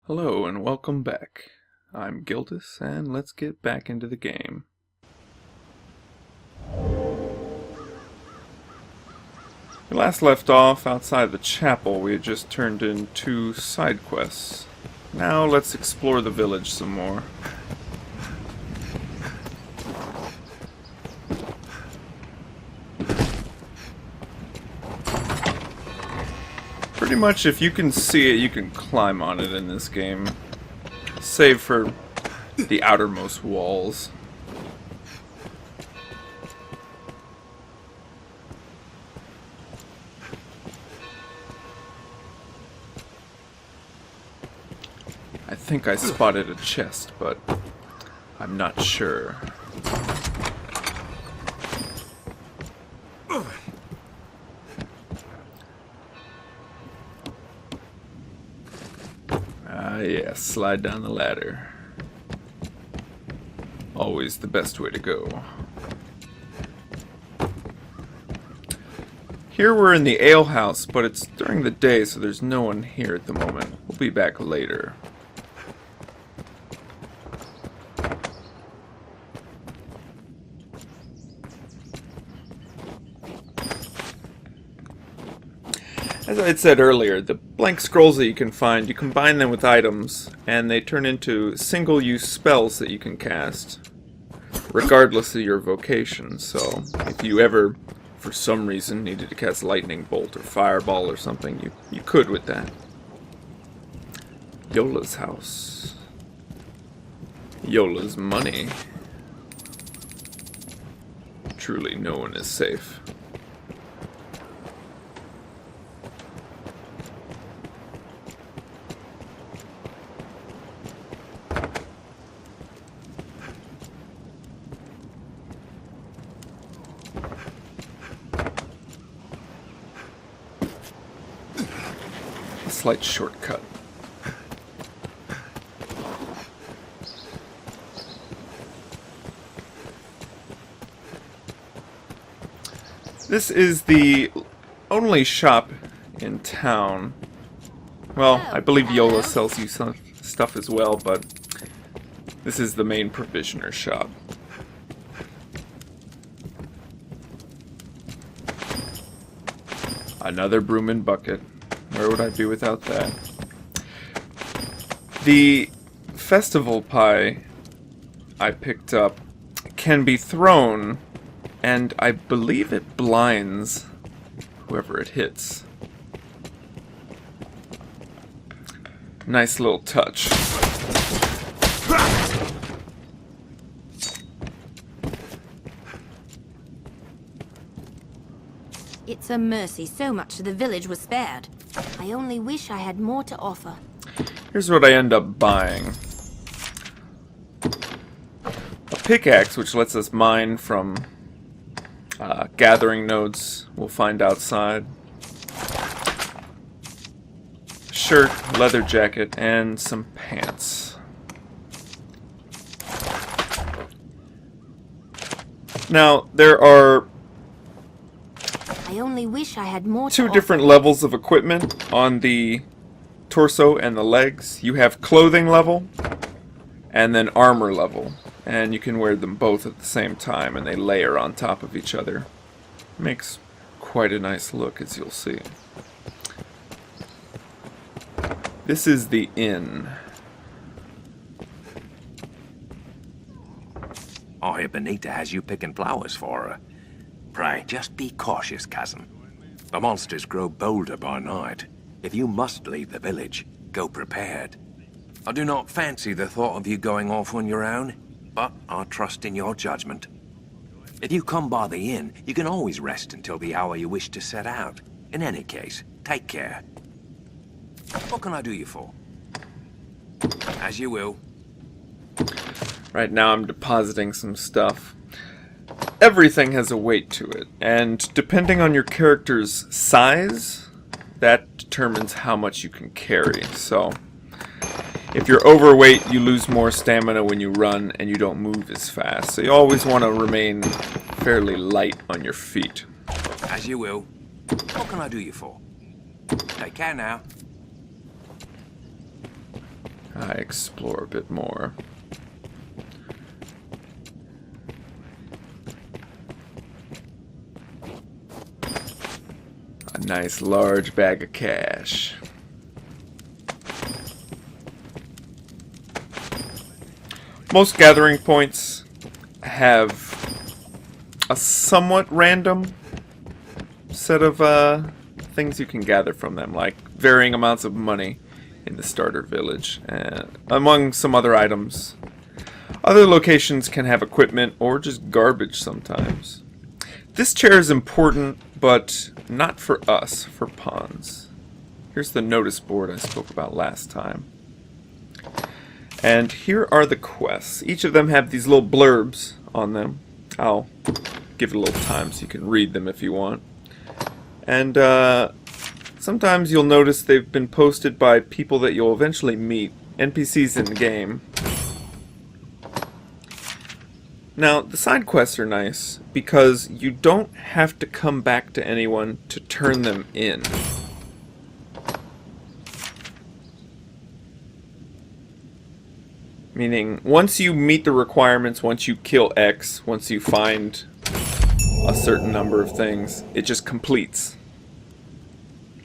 Hello and welcome back. I'm ggoht, and let's get back into the game. We last left off outside the chapel. We had just turned in 2 side quests. Now let's explore the village some more. Pretty much if you can see it, you can climb on it in this game. Save for the outermost walls. I think I spotted a chest, but I'm not sure. Ah, yeah, slide down the ladder. Always the best way to go. Here we're in the ale house, but it's during the day, so there's no one here at the moment. We'll be back later. As I had said earlier, the blank scrolls that you can find, you combine them with items, and they turn into single-use spells that you can cast, regardless of your vocation. So, if you ever, for some reason, needed to cast Lightning Bolt or Fireball or something, you could with that. Yola's house. Yola's money. Truly, no one is safe. Slight shortcut. This is the only shop in town. Well, I believe Yola sells you some stuff as well, but this is the main provisioner shop. Another broom and bucket. Where would I be without that? The festival pie I picked up can be thrown, and I believe it blinds whoever it hits. Nice little touch. It's a mercy so much of the village was spared. I only wish I had more to offer. Here's what I end up buying. A pickaxe, which lets us mine from gathering nodes we'll find outside. Shirt, leather jacket, and some pants. Now, there are I only wish I had more to 2 offer. different levels of equipment on the torso and the legs. You have clothing level and then armor level, and you can wear them both at the same time, and they layer on top of each other. Makes quite a nice look, as you'll see. This is the inn. I hear Benita has you picking flowers for her. Pray, just be cautious, cousin. The monsters grow bolder by night. If you must leave the village, go prepared. I do not fancy the thought of you going off on your own, but I trust in your judgment. If you come by the inn, you can always rest until the hour you wish to set out. In any case, take care. What can I do you for? As you will. Right now I'm depositing some stuff. Everything has a weight to it, and depending on your character's size, that determines how much you can carry. So, if you're overweight, you lose more stamina when you run, and you don't move as fast. So you always want to remain fairly light on your feet. As you will. What can I do you for? Take care now. I explore a bit more. A nice large bag of cash. Most gathering points have a somewhat random set of things you can gather from them, like varying amounts of money in the starter village, among some other items. Other locations can have equipment or just garbage sometimes. This chair is important, but not for us, for pawns. Here's the notice board I spoke about last time. And here are the quests. Each of them have these little blurbs on them. I'll give it a little time so you can read them if you want. And sometimes you'll notice they've been posted by people that you'll eventually meet, NPCs in the game. Now, the side quests are nice because you don't have to come back to anyone to turn them in. Meaning, once you meet the requirements, once you kill X, once you find a certain number of things, it just completes.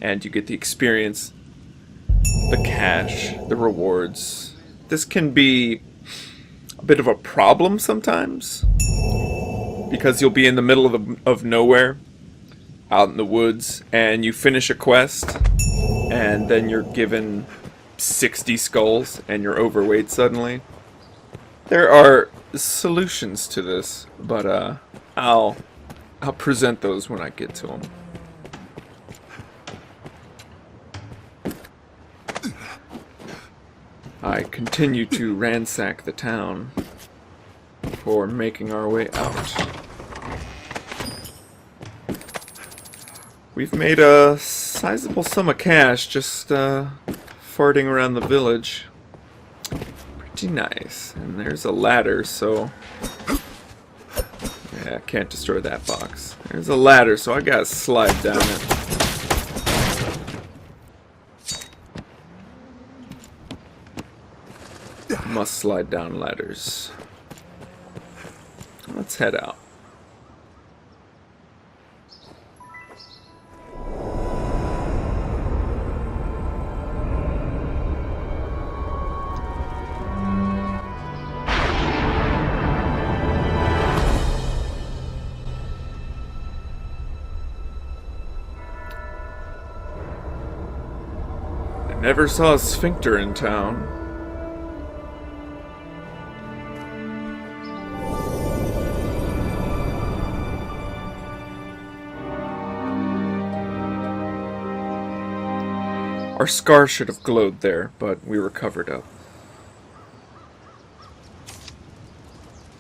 And you get the experience, the cash, the rewards. This can be a bit of a problem sometimes, because you'll be in the middle of nowhere, out in the woods, and you finish a quest, and then you're given 60 skulls, and you're overweight suddenly. There are solutions to this, but I'll present those when I get to them. I continue to ransack the town before making our way out. We've made a sizable sum of cash just farting around the village. Pretty nice. And there's a ladder, so... yeah, I can't destroy that box. There's a ladder, so I gotta slide down it. Must slide down ladders. Let's head out. I never saw a sphincter in town. Our scar should have glowed there, but we were covered up.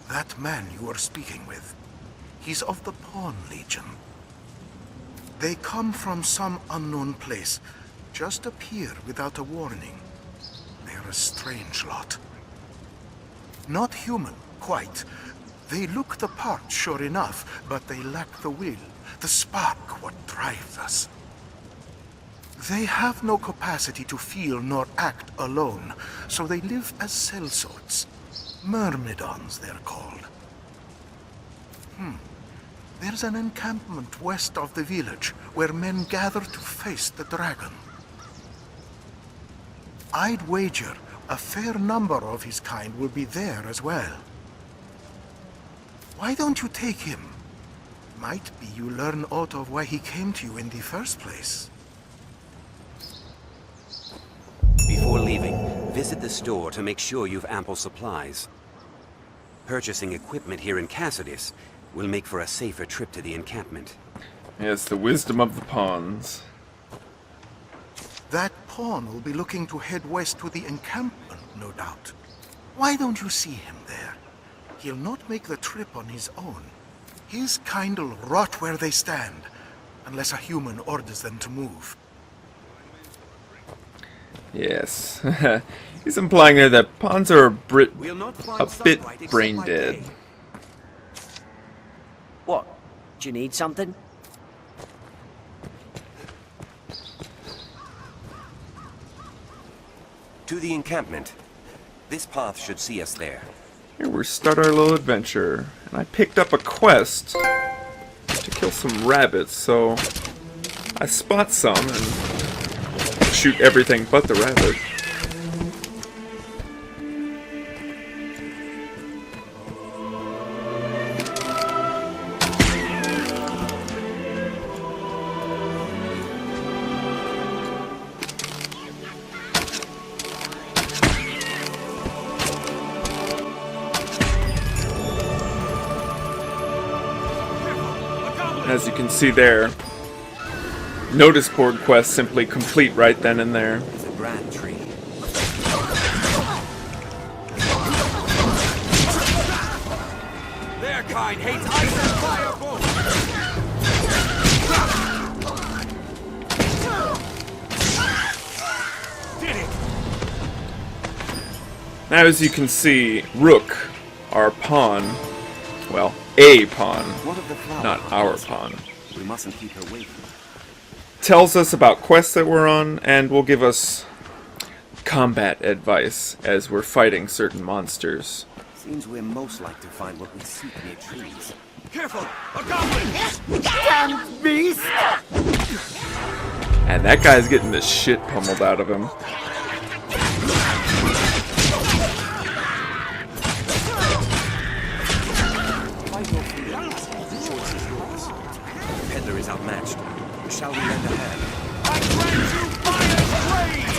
That man you are speaking with, he's of the Pawn Legion. They come from some unknown place, just appear without a warning. They're a strange lot. Not human, quite. They look the part, sure enough, but they lack the will, the spark, what drives us. They have no capacity to feel nor act alone, so they live as sellswords. Myrmidons, they're called. There's an encampment west of the village where men gather to face the dragon. I'd wager a fair number of his kind will be there as well. Why don't you take him? Might be you learn aught of why he came to you in the first place. Before leaving, visit the store to make sure you've ample supplies. Purchasing equipment here in Cassidus will make for a safer trip to the encampment. Yes, the wisdom of the pawns. That pawn will be looking to head west to the encampment, no doubt. Why don't you see him there? He'll not make the trip on his own. His kind'll rot where they stand, unless a human orders them to move. Yes. He's implying there that pawns are a bit sunlight brain except by dead. day. What? Do you need something? To the encampment. This path should see us there. Here we start our little adventure. And I picked up a quest to kill some rabbits, so I spot some and shoot everything but the rabbit. As you can see there, notice board quests simply complete right then and there. It's a grand tree. Their kind hates ice and fire both. Did it! Now as you can see, Rook, our pawn, well, a pawn, What of the flower? not our pawn, We mustn't keep her waiting. tells us about quests that we're on and will give us combat advice as we're fighting certain monsters. Seems we're most like to find what we seek near trees. Careful! A goblin! Damn beast! And that guy's getting the shit pummeled out of him. The peddler is outmatched. Shall we lend a hand? I grant you fire's blade!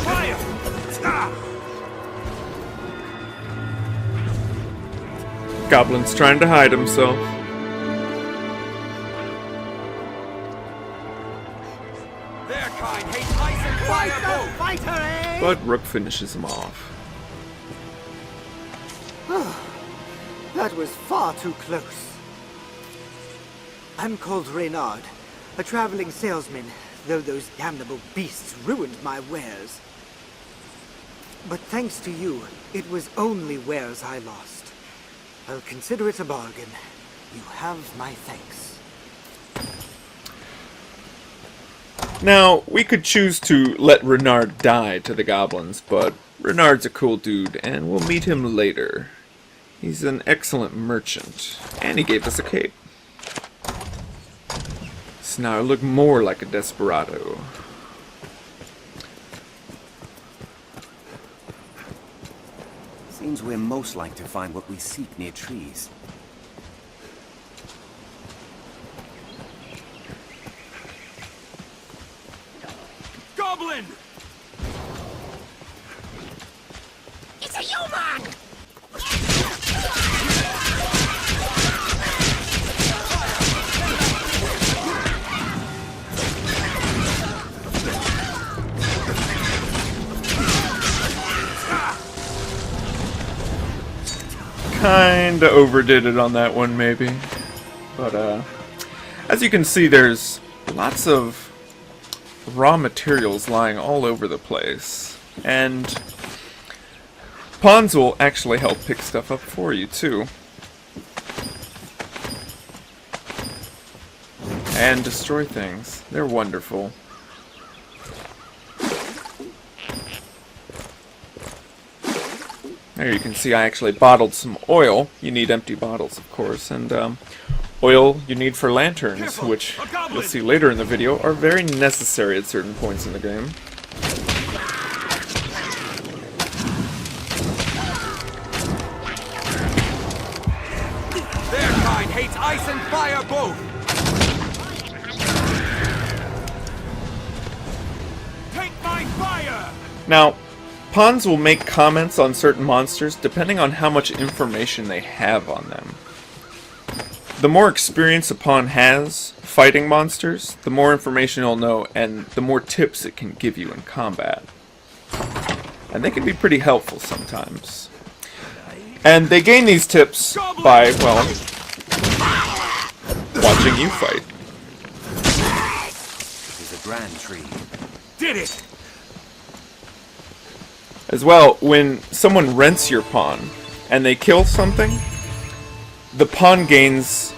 Fire! Goblin's trying to hide himself. Their kind hates ice and fire both! Fighter, eh? But Rook finishes him off. That was far too close. I'm called Reynard, a traveling salesman, though those damnable beasts ruined my wares. But thanks to you, it was only wares I lost. I'll consider it a bargain. You have my thanks. Now, we could choose to let Renard die to the goblins, but Renard's a cool dude, and we'll meet him later. He's an excellent merchant, and he gave us a cape. So now I look more like a desperado. Seems we're most like to find what we seek near trees. Goblin! It's a human! Kinda overdid it on that one, maybe. But, as you can see, there's lots of raw materials lying all over the place. And pawns will actually help pick stuff up for you, too. And destroy things. They're wonderful. There you can see I actually bottled some oil. You need empty bottles, of course, and oil you need for lanterns, Careful, which a goblin! you'll see later in the video are very necessary at certain points in the game. Their kind hates ice and fire both! Take my fire! Now, pawns will make comments on certain monsters depending on how much information they have on them. The more experience a pawn has fighting monsters, the more information he'll know and the more tips it can give you in combat. And they can be pretty helpful sometimes. And they gain these tips by, well, watching you fight. It is a grand tree. Did it! As well, when someone rents your pawn and they kill something, the pawn gains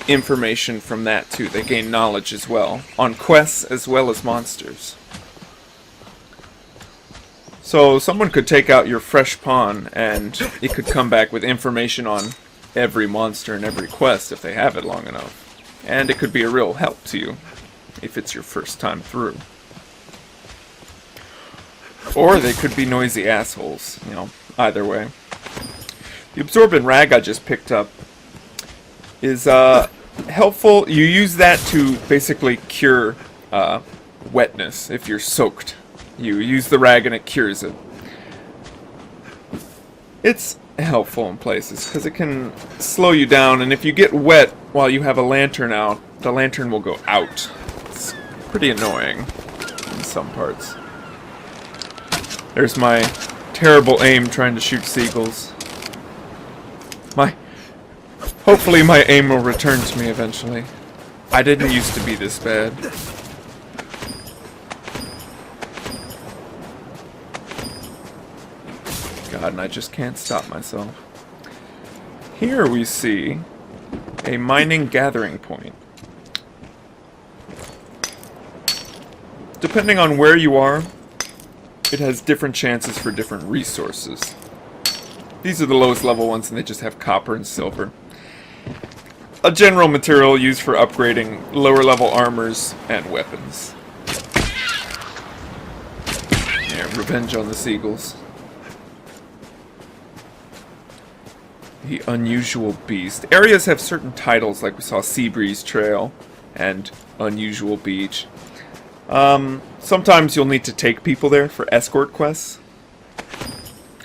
information from that too. They gain knowledge as well, on quests as well as monsters. So someone could take out your fresh pawn, and it could come back with information on every monster and every quest if they have it long enough. And it could be a real help to you if it's your first time through. Or they could be noisy assholes, you know, either way. The absorbent rag I just picked up is helpful. You use that to basically cure wetness if you're soaked. You use the rag and it cures it. It's helpful in places because it can slow you down, and if you get wet while you have a lantern out, the lantern will go out. It's pretty annoying in some parts. There's my terrible aim trying to shoot seagulls. Hopefully my aim will return to me eventually. I didn't used to be this bad. God, and I just can't stop myself. Here we see a mining gathering point. Depending on where you are, it has different chances for different resources. These are the lowest level ones, and they just have copper and silver. A general material used for upgrading lower level armors and weapons. Yeah, revenge on the seagulls. The unusual beast. Areas have certain titles, like we saw Seabreeze Trail and Unusual Beach. Sometimes you'll need to take people there for escort quests,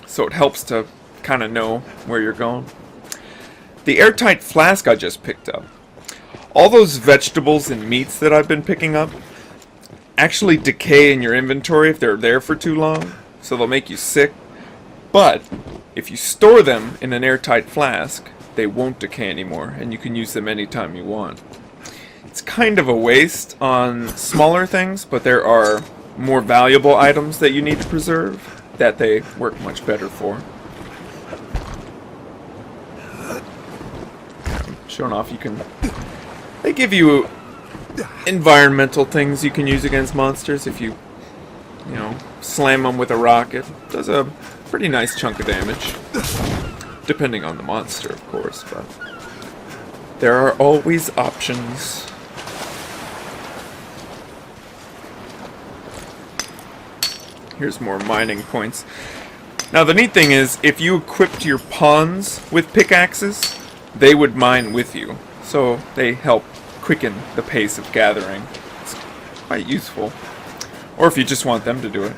so it helps to kind of know where you're going. The airtight flask I just picked up. All those vegetables and meats that I've been picking up actually decay in your inventory if they're there for too long, so they'll make you sick. But if you store them in an airtight flask, they won't decay anymore, and you can use them anytime you want. It's kind of a waste on smaller things, but there are more valuable items that you need to preserve that they work much better for. Showing off, they give you environmental things you can use against monsters. If you slam them with a rocket, it does a pretty nice chunk of damage. Depending on the monster, of course, but there are always options. Here's more mining points. Now the neat thing is, if you equipped your pawns with pickaxes, they would mine with you. So they help quicken the pace of gathering. It's quite useful. Or if you just want them to do it.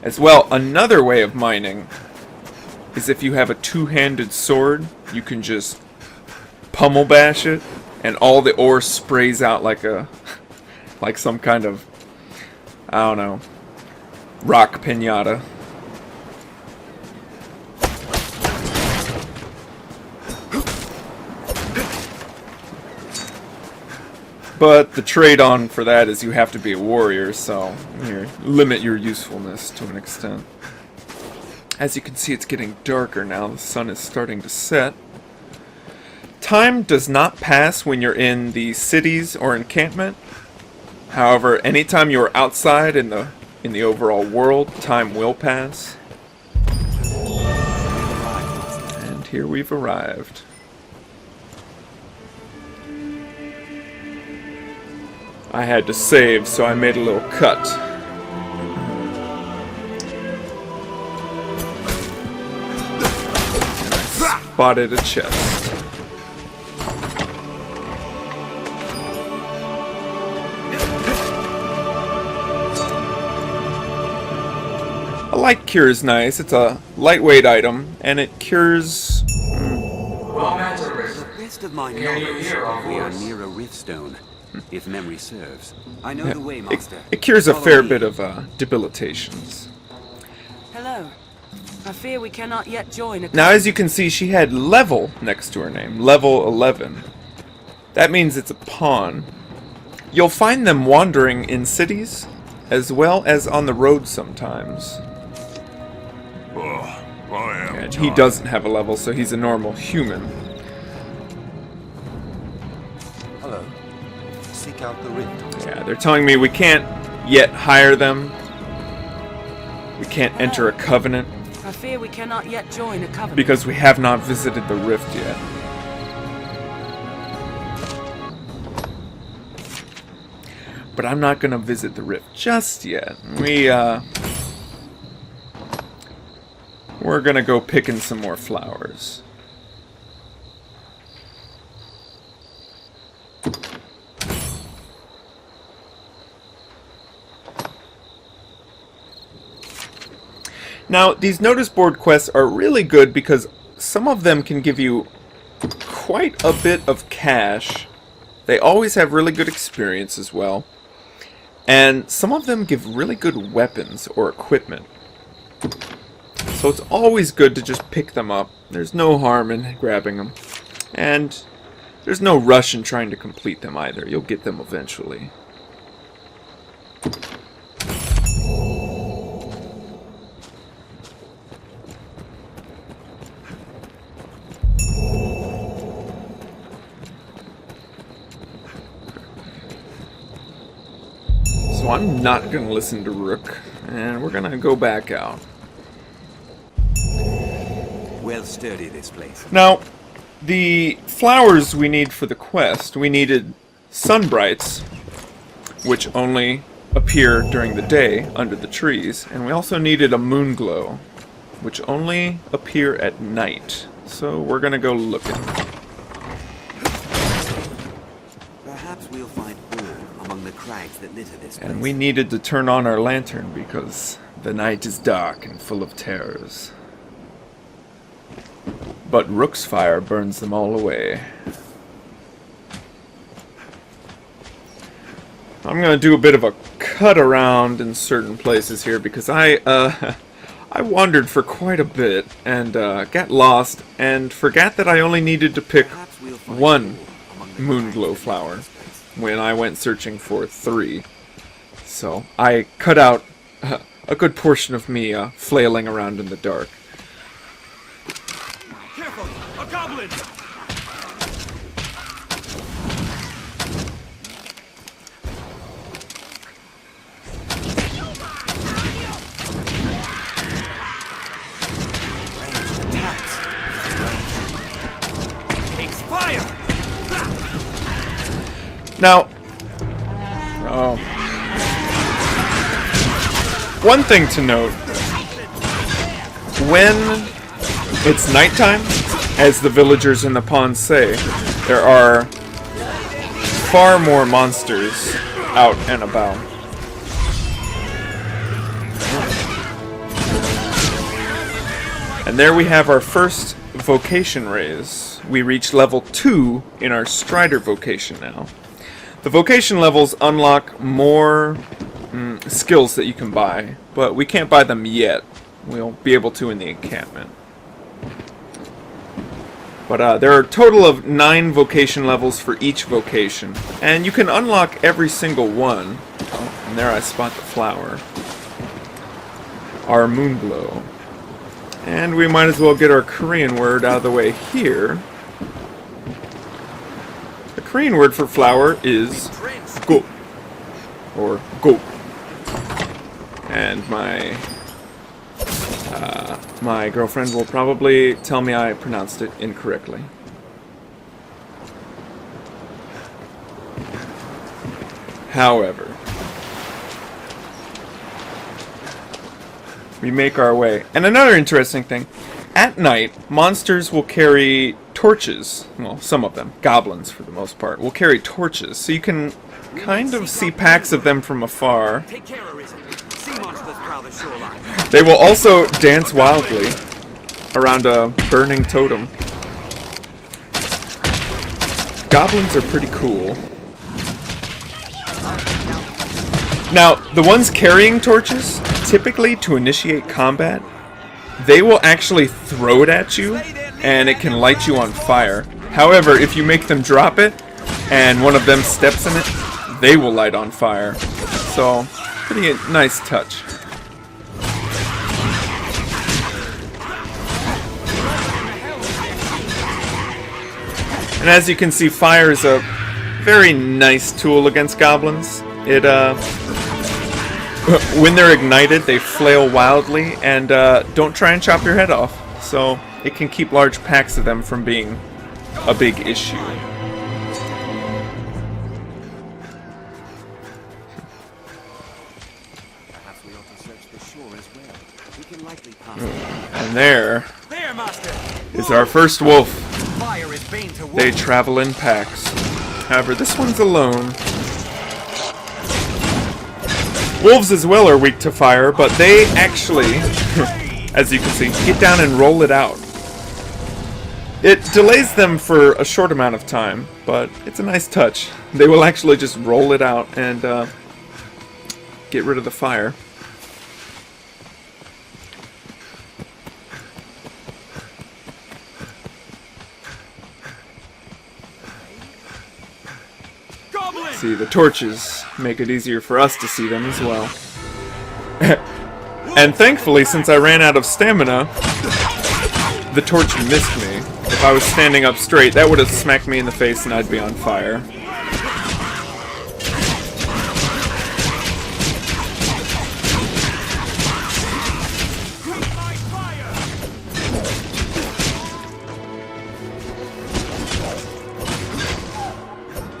As well, another way of mining is if you have a two-handed sword, you can just pummel bash it, and all the ore sprays out like some kind of, I don't know, rock piñata. But the trade-on for that is you have to be a warrior, so you limit your usefulness to an extent. As you can see, it's getting darker now. The sun is starting to set. Time does not pass when you're in the cities or encampment. However, anytime you're outside in the overall world, time will pass. And here we've arrived. I had to save, so I made a little cut. And I spotted a chest. A light cure is nice. It's a lightweight item, and it cures... The best of my knowledge, we are near a riftstone. If memory serves. I know the way, Master. It cures a fair bit of debilitations. Hello. I fear we cannot yet join a... Now, as you can see, she had level next to her name. Level 11. That means it's a pawn. You'll find them wandering in cities, as well as on the road sometimes. And he doesn't have a level, so he's a normal human. Seek out the rift. Yeah, they're telling me we can't yet hire them. We can't enter a covenant I fear we cannot yet join a covenant. because we have not visited the rift yet. But I'm not gonna visit the rift just yet. We're gonna go picking some more flowers. Now, these notice board quests are really good because some of them can give you quite a bit of cash. They always have really good experience as well. And some of them give really good weapons or equipment. So it's always good to just pick them up. There's no harm in grabbing them. And there's no rush in trying to complete them either. You'll get them eventually. So I'm not going to listen to Rook, and we're going to go back out. Well sturdy, this place. Now, the flowers we need for the quest, we needed sunbrights, which only appear during the day under the trees, and we also needed a moon glow, which only appear at night. So we're going to go looking. Perhaps we'll find ore among the crags that litter this place. And we needed to turn on our lantern because the night is dark and full of terrors. But Rook's fire burns them all away. I'm going to do a bit of a cut around in certain places here because I wandered for quite a bit and got lost and forgot that I only needed to pick one moonglow flower when I went searching for 3. So I cut out a good portion of me flailing around in the dark. Careful! A goblin! Takes fire! Now, one thing to note, when it's nighttime, as the villagers in the pond say, there are far more monsters out and about. And there we have our first vocation raise. We reach level 2 in our Strider vocation now. The vocation levels unlock more skills that you can buy, but we can't buy them yet. We'll be able to in the encampment. But there are a total of 9 vocation levels for each vocation, and you can unlock every single one. Oh, and there I spot the flower. Our moonglow. And we might as well get our Korean word out of the way here. The Korean word for flower is ggoht, or ggoht. And my girlfriend will probably tell me I pronounced it incorrectly. However, we make our way. And another interesting thing, at night, monsters will carry torches. Well, some of them, goblins for the most part, will carry torches. So you can kind of see packs of them from afar. Take care, Arisen. Sea monsters prowl the shoreline. They will also dance wildly around a burning totem. Goblins are pretty cool. Now, the ones carrying torches, typically to initiate combat, they will actually throw it at you, and it can light you on fire. However, if you make them drop it, and one of them steps in it, they will light on fire. So, pretty nice touch. And as you can see, fire is a very nice tool against goblins. It when they're ignited, they flail wildly, and don't try and chop your head off. So it can keep large packs of them from being a big issue. And there is our first wolf. They travel in packs. However, this one's alone. Wolves as well are weak to fire, but they actually, as you can see, get down and roll it out. It delays them for a short amount of time, but it's a nice touch. They will actually just roll it out and get rid of the fire. See, the torches make it easier for us to see them as well. And thankfully, since I ran out of stamina, the torch missed me. If I was standing up straight, that would have smacked me in the face and I'd be on fire.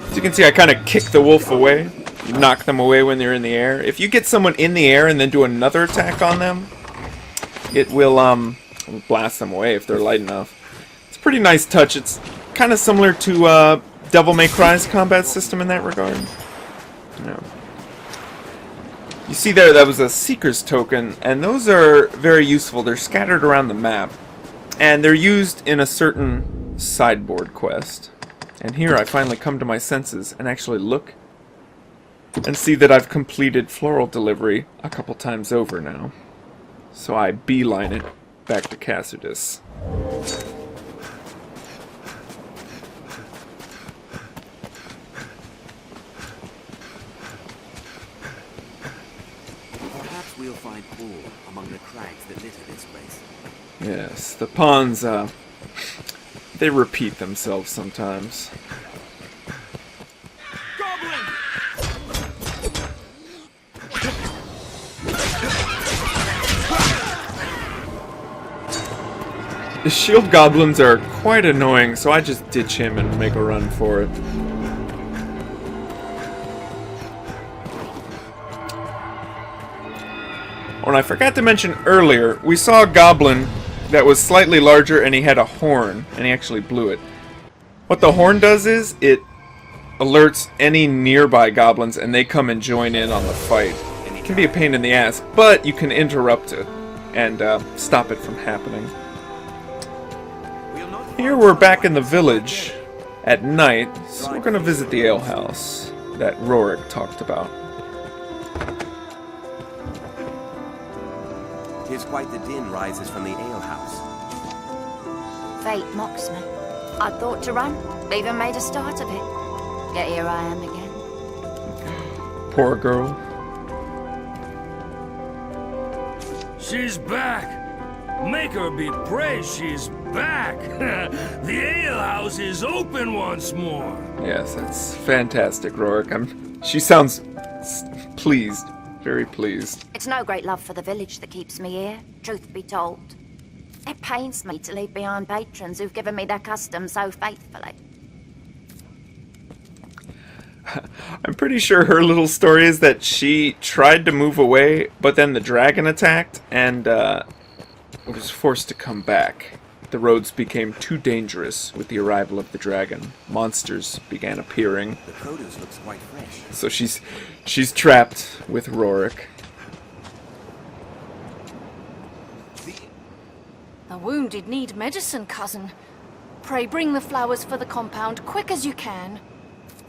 As you can see, I kind of kick the wolf away. You knock them away when they're in the air. If you get someone in the air and then do another attack on them, it will blast them away if they're light enough. It's a pretty nice touch. It's kind of similar to Devil May Cry's combat system in that regard. Yeah. You see there, that was a Seeker's token, and those are very useful. They're scattered around the map, and they're used in a certain sideboard quest. And here I finally come to my senses and actually look and see that I've completed Floral Delivery a couple times over now. So I beeline it back to Cassidy. Perhaps we'll find ore among the crags that litter this place. Yes, the pawns, they repeat themselves sometimes. The shield goblins are quite annoying, so I just ditch him and make a run for it. Oh, and I forgot to mention earlier, we saw a goblin that was slightly larger and he had a horn, and he actually blew it. What the horn does is, it alerts any nearby goblins and they come and join in on the fight. It can be a pain in the ass, but you can interrupt it and stop it from happening. Here we're back in the village at night, so we're going to visit the alehouse that Rorik talked about. Tis quite the din rises from the alehouse. Fate mocks me. I thought to run, even made a start of it. Yet here I am again. Poor girl. She's back! Make her be praised, she's back! The alehouse is open once more! Yes, that's fantastic, Rorik. She sounds pleased. Very pleased. It's no great love for the village that keeps me here, truth be told. It pains me to leave behind patrons who've given me their custom so faithfully. I'm pretty sure her little story is that she tried to move away, but then the dragon attacked, and was forced to come back. The roads became too dangerous with the arrival of the dragon. Monsters began appearing. The produce looks quite fresh. So she's trapped with Rorik. The wounded need medicine, cousin. Pray bring the flowers for the compound quick as you can.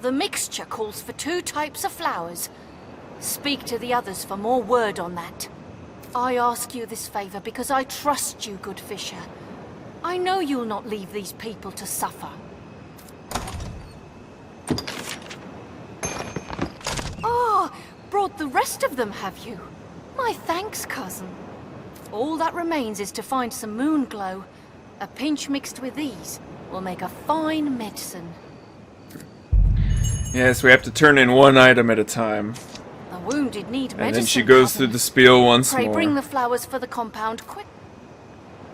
The mixture calls for 2 types of flowers. Speak to the others for more word on that. I ask you this favor because I trust you, good fisher. I know you'll not leave these people to suffer. Ah, brought the rest of them, have you? My thanks, cousin. All that remains is to find some moon glow. A pinch mixed with these will make a fine medicine. Yes, we have to turn in one item at a time. The wounded need medicine, And then she goes cousin. through the spiel once Pray more. bring the flowers for the compound quick.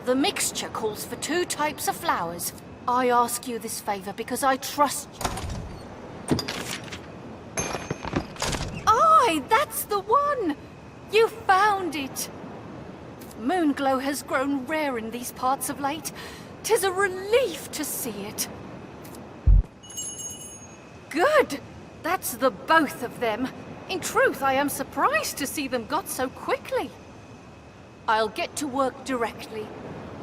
The mixture calls for 2 types of flowers. I ask you this favor because I trust you. Aye, that's the one! You found it! Moonglow has grown rare in these parts of late. 'Tis a relief to see it. Good! That's the both of them. In truth, I am surprised to see them got so quickly. I'll get to work directly.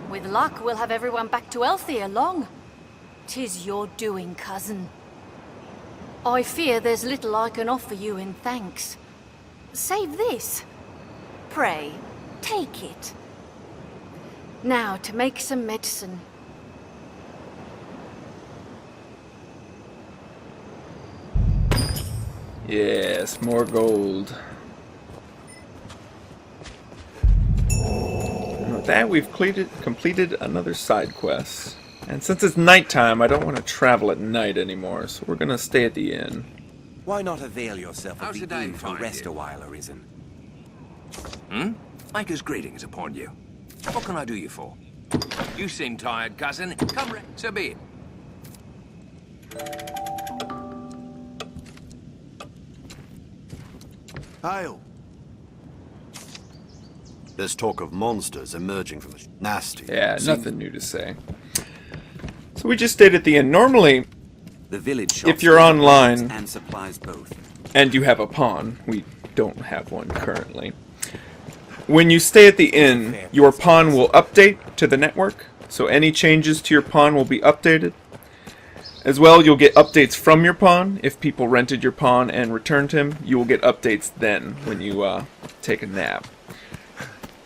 With luck, we'll have everyone back to health ere long. 'Tis your doing, cousin. I fear there's little I can offer you in thanks. Save this. Pray, take it. Now, to make some medicine. Yes, more gold. And with that, we've completed another side quest. And since it's nighttime, I don't want to travel at night anymore, so we're gonna stay at the inn. Why not avail yourself How's of the the day inn to find rest you? a while, Arisen? Maker's greetings upon you. What can I do you for? You seem tired, cousin. Come, so be it. Hail. There's talk of monsters emerging from the nasty. Yeah, nothing new to say. So we just stayed at the inn. Normally, The village if shops you're carry online goods and supplies both. and you have a pawn, we don't have one currently. When you stay at the inn, your pawn will update to the network, so any changes to your pawn will be updated. As well, you'll get updates from your pawn. If people rented your pawn and returned him, you will get updates then when you take a nap.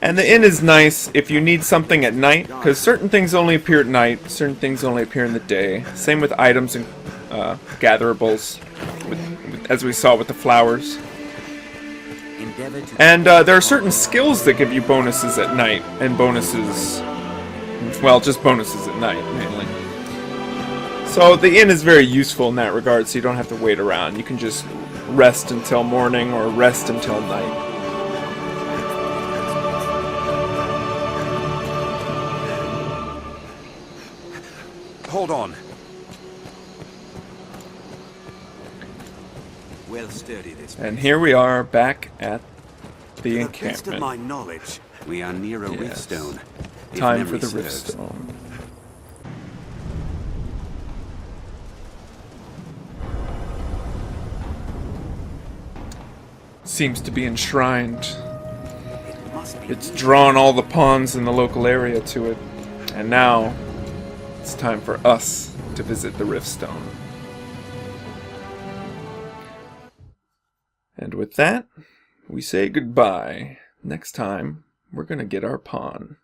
And the inn is nice if you need something at night, because certain things only appear at night, certain things only appear in the day. Same with items and gatherables, as we saw with the flowers. Endeavor to And there are certain skills that give you bonuses at night, and bonuses, well, just bonuses at night, mainly. So the inn is very useful in that regard, so you don't have to wait around. You can just rest until morning or rest until night. hold on. Well sturdy this. And here we are back at the To the best of encampment. my knowledge, we are near a Yes. riftstone. if Time for memory the serves. riftstone. Seems to be enshrined. It must be It's drawn all the pawns in the local area to it. And now, it's time for us to visit the riftstone. And with that, we say goodbye. Next time, we're gonna get our pawn.